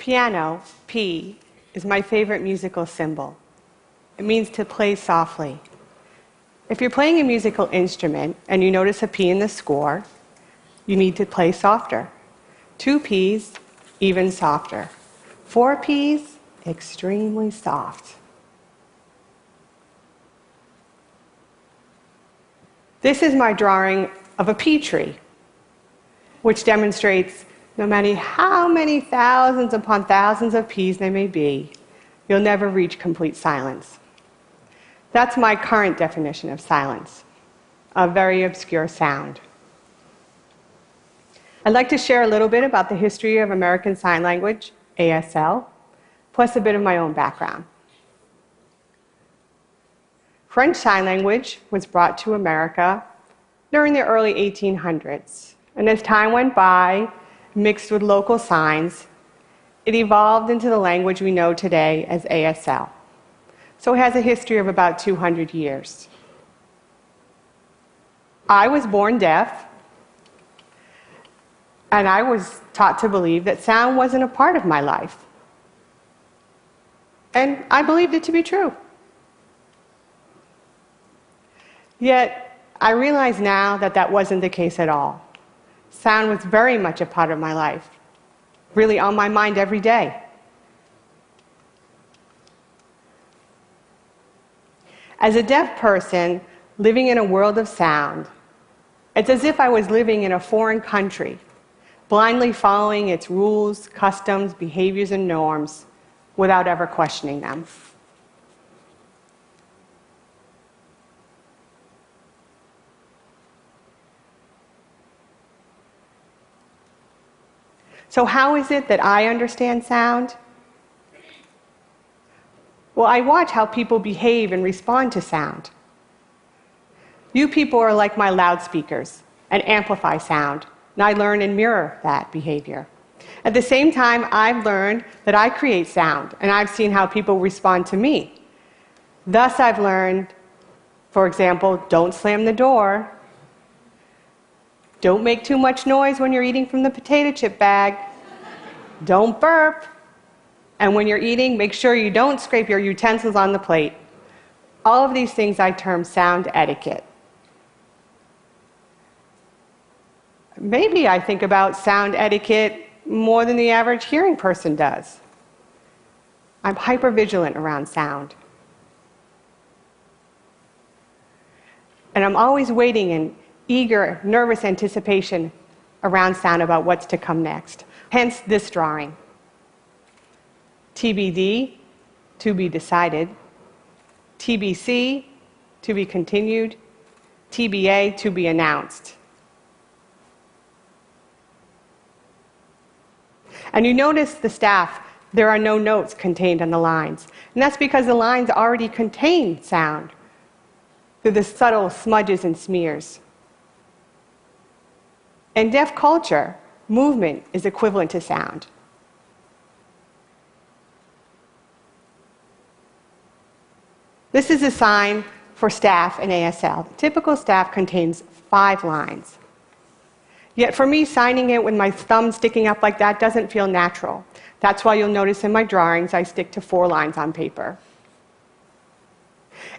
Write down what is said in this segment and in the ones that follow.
piano, P, is my favorite musical symbol. It means to play softly. If you're playing a musical instrument and you notice a P in the score, you need to play softer. 2 Ps, even softer. 4 Ps, extremely soft. This is my drawing of a pea tree, which demonstrates no matter how many thousands upon thousands of Ps there may be, you'll never reach complete silence. That's my current definition of silence, a very obscure sound. I'd like to share a little bit about the history of American Sign Language, ASL, plus a bit of my own background. French Sign Language was brought to America during the early 1800s, and as time went by, mixed with local signs, it evolved into the language we know today as ASL. So it has a history of about 200 years. I was born deaf, and I was taught to believe that sound wasn't a part of my life. And I believed it to be true. Yet, I realize now that that wasn't the case at all. Sound was very much a part of my life, really on my mind every day. As a deaf person living in a world of sound, it's as if I was living in a foreign country, blindly following its rules, customs, behaviors, and norms without ever questioning them. So how is it that I understand sound? Well, I watch how people behave and respond to sound. You people are like my loudspeakers and amplify sound, and I learn and mirror that behavior. At the same time, I've learned that I create sound, and I've seen how people respond to me. Thus, I've learned, for example, don't slam the door. Don't make too much noise when you're eating from the potato chip bag. Don't burp. And when you're eating, make sure you don't scrape your utensils on the plate. All of these things I term sound etiquette. Maybe I think about sound etiquette more than the average hearing person does. I'm hypervigilant around sound. And I'm always waiting in eager, nervous anticipation around sound about what's to come next. Hence this drawing. TBD, to be decided. TBC, to be continued. TBA, to be announced. And you notice the staff, there are no notes contained on the lines. And that's because the lines already contain sound through the subtle smudges and smears. In deaf culture, movement is equivalent to sound. This is a sign for staff in ASL. The typical staff contains 5 lines. Yet for me, signing it with my thumb sticking up like that doesn't feel natural. That's why you'll notice in my drawings I stick to 4 lines on paper.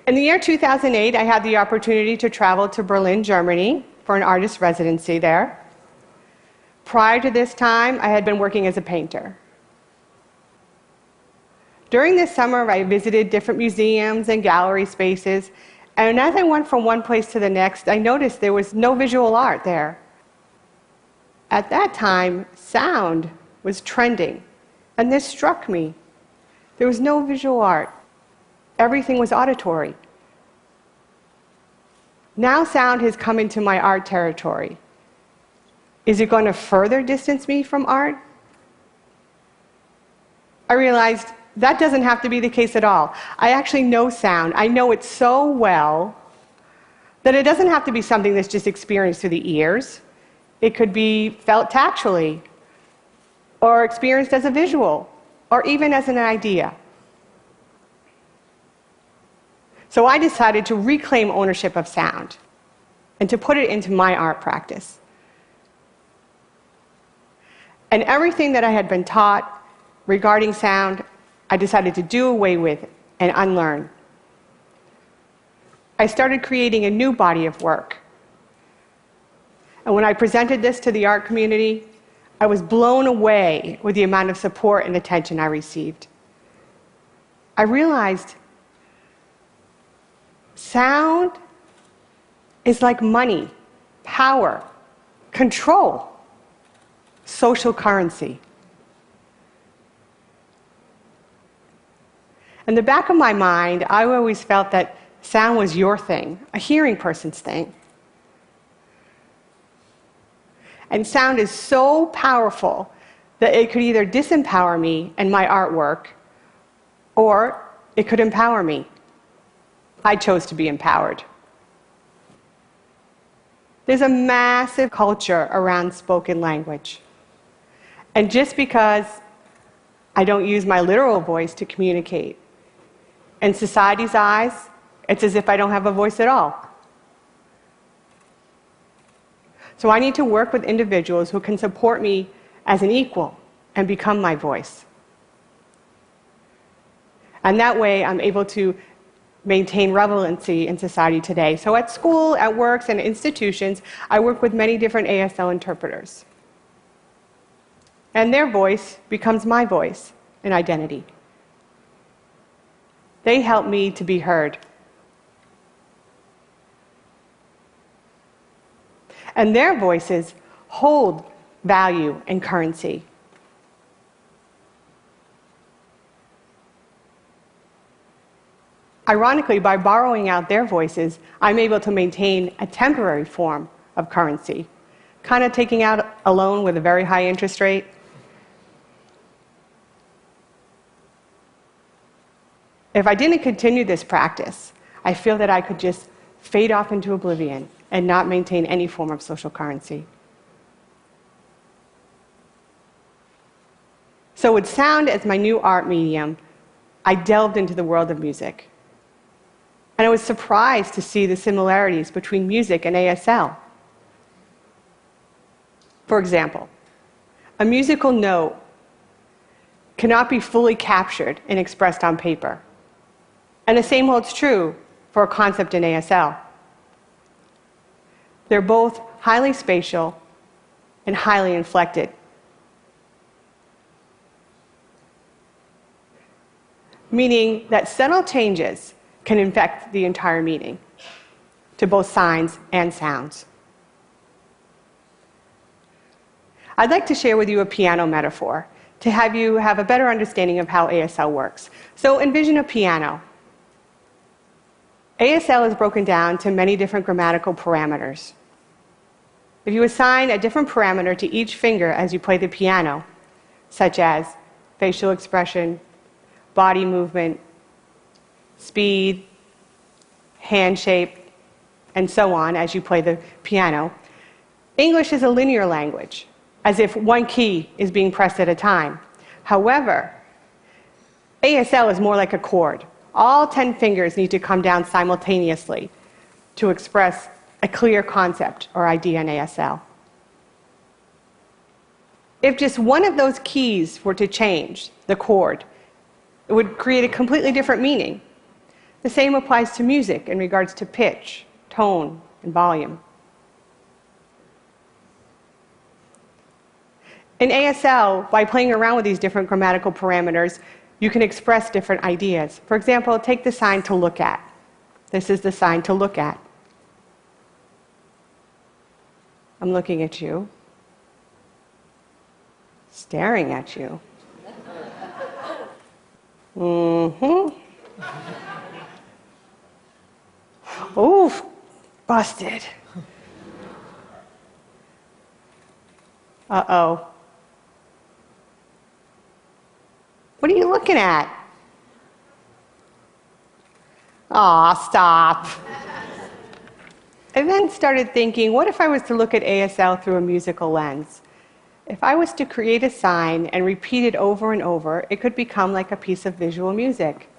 In the year 2008, I had the opportunity to travel to Berlin, Germany for an artist residency there. Prior to this time, I had been working as a painter. During this summer, I visited different museums and gallery spaces, and as I went from one place to the next, I noticed there was no visual art there. At that time, sound was trending, and this struck me. There was no visual art. Everything was auditory. Now sound has come into my art territory. Is it going to further distance me from art? I realized that doesn't have to be the case at all. I actually know sound. I know it so well that it doesn't have to be something that's just experienced through the ears. It could be felt tactually, or experienced as a visual, or even as an idea. So I decided to reclaim ownership of sound and to put it into my art practice. And everything that I had been taught regarding sound, I decided to do away with and unlearn. I started creating a new body of work. And when I presented this to the art community, I was blown away with the amount of support and attention I received. I realized sound is like money, power, control, social currency. In the back of my mind, I always felt that sound was your thing, a hearing person's thing. And sound is so powerful that it could either disempower me and my artwork, or it could empower me. I chose to be empowered. There's a massive culture around spoken language. And just because I don't use my literal voice to communicate, in society's eyes, it's as if I don't have a voice at all. So I need to work with individuals who can support me as an equal and become my voice. And that way, I'm able to maintain relevancy in society today. So at school, at works, and institutions, I work with many different ASL interpreters. And their voice becomes my voice and identity. They help me to be heard. And their voices hold value and currency. Ironically, by borrowing out their voices, I'm able to maintain a temporary form of currency, kind of taking out a loan with a very high interest rate. If I didn't continue this practice, I feel that I could just fade off into oblivion and not maintain any form of social currency. So with sound as my new art medium, I delved into the world of music. And I was surprised to see the similarities between music and ASL. For example, a musical note cannot be fully captured and expressed on paper. And the same holds true for a concept in ASL. They're both highly spatial and highly inflected. Meaning that subtle changes can affect the entire meaning to both signs and sounds. I'd like to share with you a piano metaphor to have you have a better understanding of how ASL works. So envision a piano. ASL is broken down to many different grammatical parameters. If you assign a different parameter to each finger as you play the piano, such as facial expression, body movement, speed, hand shape, and so on as you play the piano, English is a linear language, as if one key is being pressed at a time. However, ASL is more like a chord. All 10 fingers need to come down simultaneously to express a clear concept or idea in ASL. If just one of those keys were to change, the chord, it would create a completely different meaning. The same applies to music in regards to pitch, tone, and volume. In ASL, by playing around with these different grammatical parameters, you can express different ideas. For example, take the sign to look at. This is the sign to look at. I'm looking at you, staring at you. Mm-hmm. Oof, busted. Uh-oh. What are you looking at? Aw, stop. I then started thinking, what if I was to look at ASL through a musical lens? If I was to create a sign and repeat it over and over, it could become like a piece of visual music.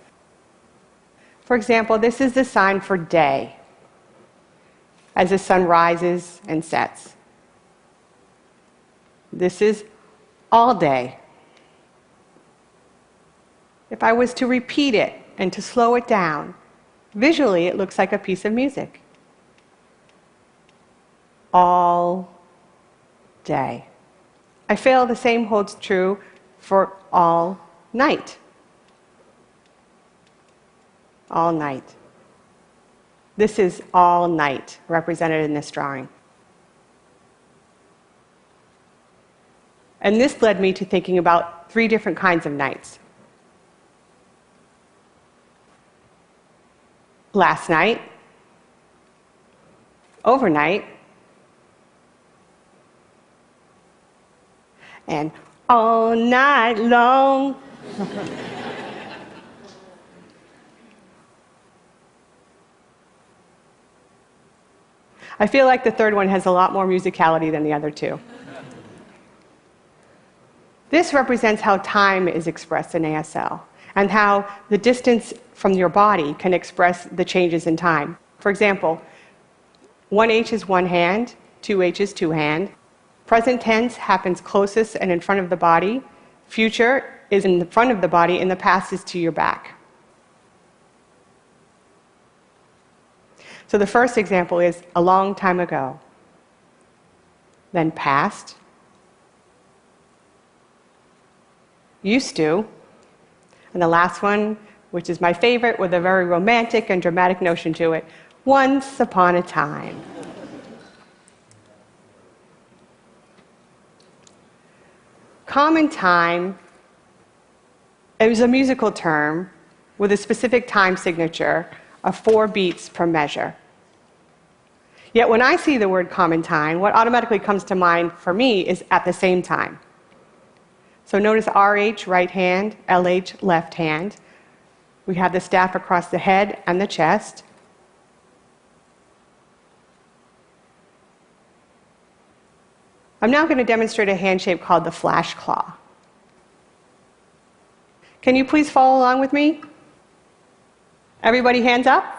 For example, this is the sign for day, as the sun rises and sets. This is all day. If I was to repeat it and to slow it down, visually it looks like a piece of music. All day. I feel the same holds true for all night. All night. This is all night represented in this drawing. And this led me to thinking about 3 different kinds of nights. Last night, overnight, and all night long. I feel like the third one has a lot more musicality than the other 2. This represents how time is expressed in ASL and how the distance from your body can express the changes in time. For example, 1H is one hand, 2H is two hand. Present tense happens closest and in front of the body. Future is in the front of the body, and the past is to your back. So the first example is a long time ago, then past, used to, and the last one, which is my favorite with a very romantic and dramatic notion to it, once upon a time. Common time is a musical term with a specific time signature of 4 beats per measure. Yet when I see the word common time, what automatically comes to mind for me is at the same time. So notice RH, right hand, LH, left hand. We have the staff across the head and the chest. I'm now going to demonstrate a hand shape called the flash claw. Can you please follow along with me? Everybody hands up?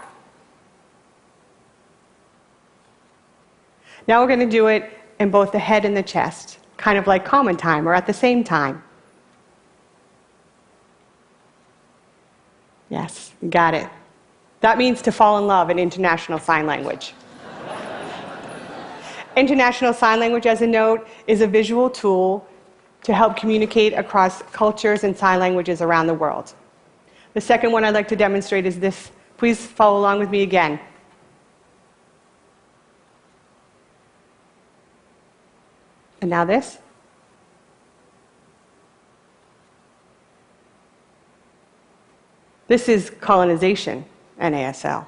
Now we're going to do it in both the head and the chest, kind of like common time or at the same time. Yes, you got it. That means to fall in love in International Sign Language. International Sign Language, as a note, is a visual tool to help communicate across cultures and sign languages around the world. The second one I'd like to demonstrate is this. Please follow along with me again. And now this. This is colonization and ASL.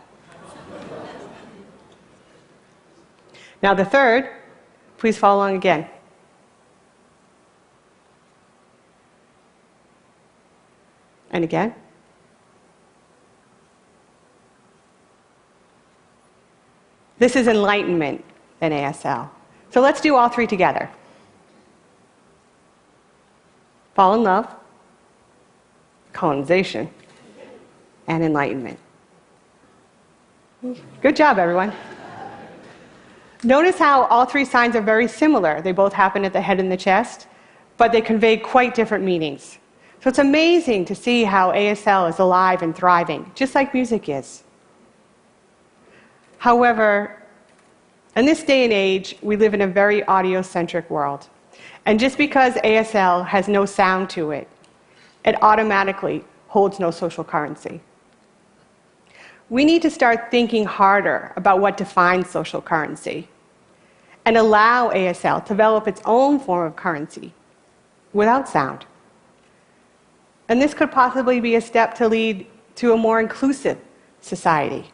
Now the third, please follow along again. And again. This is enlightenment in ASL. So let's do all 3 together. Fall in love, colonization, and enlightenment. Good job, everyone. Notice how all 3 signs are very similar. They both happen at the head and the chest, but they convey quite different meanings. So it's amazing to see how ASL is alive and thriving, just like music is. However, in this day and age, we live in a very audio-centric world. And just because ASL has no sound to it, it automatically holds no social currency. We need to start thinking harder about what defines social currency and allow ASL to develop its own form of currency without sound. And this could possibly be a step to lead to a more inclusive society.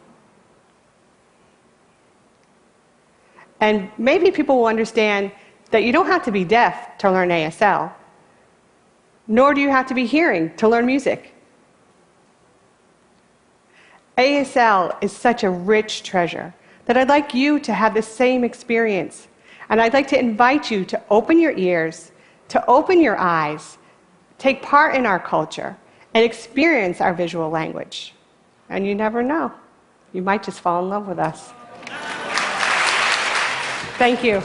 And maybe people will understand that you don't have to be deaf to learn ASL, nor do you have to be hearing to learn music. ASL is such a rich treasure that I'd like you to have the same experience. And I'd like to invite you to open your ears, to open your eyes, take part in our culture, and experience our visual language. And you never know, you might just fall in love with us. Thank you.